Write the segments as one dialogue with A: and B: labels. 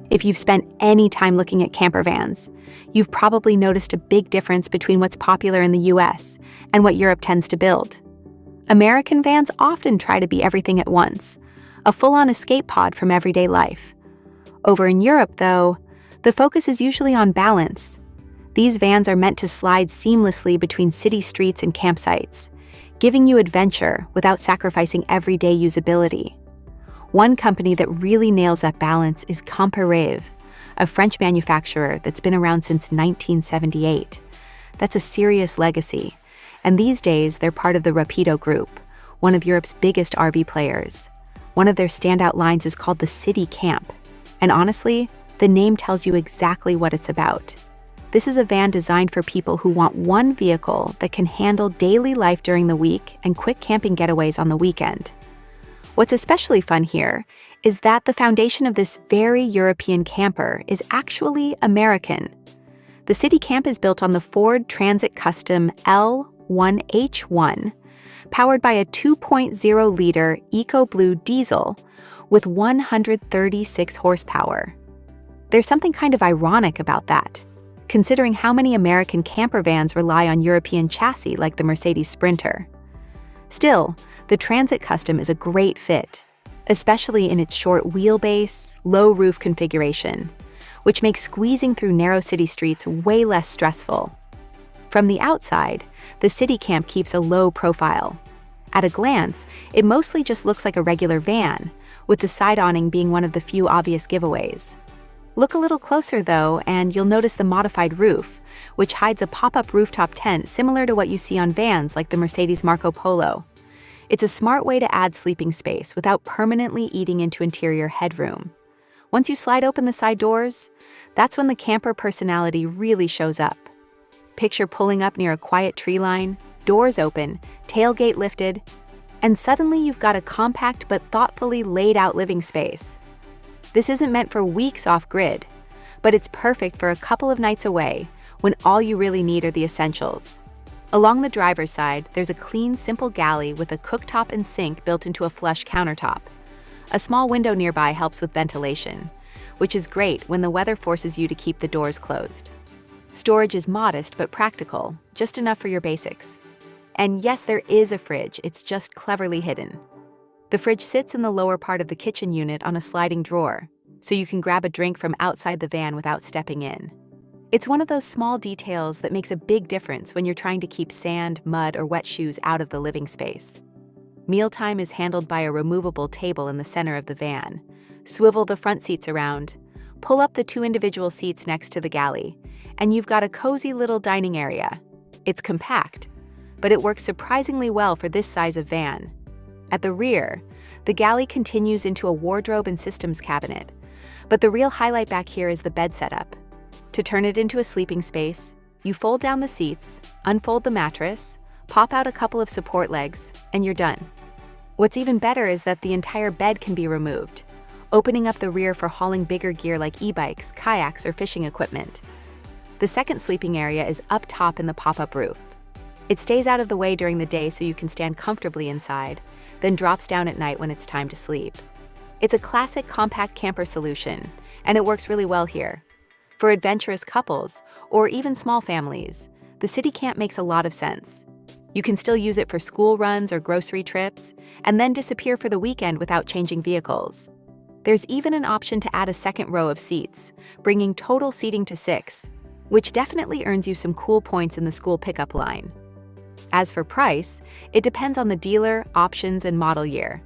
A: If you've spent any time looking at camper vans, you've probably noticed a big difference between what's popular in the US and what Europe tends to build. American vans often try to be everything at once, a full-on escape pod from everyday life. Over in Europe, though, the focus is usually on balance. These vans are meant to slide seamlessly between city streets and campsites, giving you adventure without sacrificing everyday usability. One company that really nails that balance is Compareve, a French manufacturer that's been around since 1978. That's a serious legacy, and these days they're part of the Rapido Group, one of Europe's biggest RV players. One of their standout lines is called the City Camp, and honestly, the name tells you exactly what it's about. This is a van designed for people who want one vehicle that can handle daily life during the week and quick camping getaways on the weekend. What's especially fun here is that the foundation of this very European camper is actually American. The City Camp is built on the Ford Transit Custom L1H1, powered by a 2.0-liter EcoBlue diesel with 136 horsepower. There's something kind of ironic about that, considering how many American camper vans rely on European chassis like the Mercedes Sprinter. Still, the Transit Custom is a great fit, especially in its short wheelbase, low roof configuration, which makes squeezing through narrow city streets way less stressful. From the outside, the City Camp keeps a low profile. At a glance, it mostly just looks like a regular van, with the side awning being one of the few obvious giveaways. Look a little closer, though, and you'll notice the modified roof, which hides a pop-up rooftop tent similar to what you see on vans like the Mercedes Marco Polo. It's a smart way to add sleeping space without permanently eating into interior headroom. Once you slide open the side doors, that's when the camper personality really shows up. Picture pulling up near a quiet tree line, doors open, tailgate lifted, and suddenly you've got a compact but thoughtfully laid out living space. This isn't meant for weeks off-grid, but it's perfect for a couple of nights away when all you really need are the essentials. Along the driver's side, there's a clean, simple galley with a cooktop and sink built into a flush countertop. A small window nearby helps with ventilation, which is great when the weather forces you to keep the doors closed. Storage is modest but practical, just enough for your basics. And yes, there is a fridge, it's just cleverly hidden. The fridge sits in the lower part of the kitchen unit on a sliding drawer, so you can grab a drink from outside the van without stepping in. It's one of those small details that makes a big difference when you're trying to keep sand, mud, or wet shoes out of the living space. Mealtime is handled by a removable table in the center of the van. Swivel the front seats around, pull up the 2 individual seats next to the galley, and you've got a cozy little dining area. It's compact, but it works surprisingly well for this size of van. At the rear, the galley continues into a wardrobe and systems cabinet, but the real highlight back here is the bed setup. To turn it into a sleeping space, you fold down the seats, unfold the mattress, pop out a couple of support legs, and you're done. What's even better is that the entire bed can be removed, opening up the rear for hauling bigger gear like e-bikes, kayaks, or fishing equipment. The second sleeping area is up top in the pop-up roof. It stays out of the way during the day so you can stand comfortably inside, then drops down at night when it's time to sleep. It's a classic compact camper solution, and it works really well here. For adventurous couples, or even small families, the City Camp makes a lot of sense. You can still use it for school runs or grocery trips, and then disappear for the weekend without changing vehicles. There's even an option to add a second row of seats, bringing total seating to 6, which definitely earns you some cool points in the school pickup line. As for price, it depends on the dealer, options, and model year.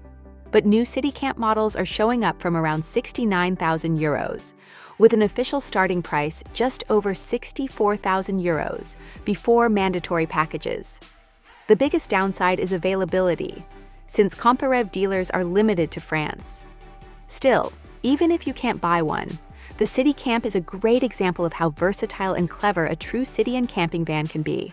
A: But new City Camp models are showing up from around 69,000 euros, with an official starting price just over 64,000 euros before mandatory packages. The biggest downside is availability, since Compareve dealers are limited to France. Still, even if you can't buy one, the City Camp is a great example of how versatile and clever a true city and camping van can be.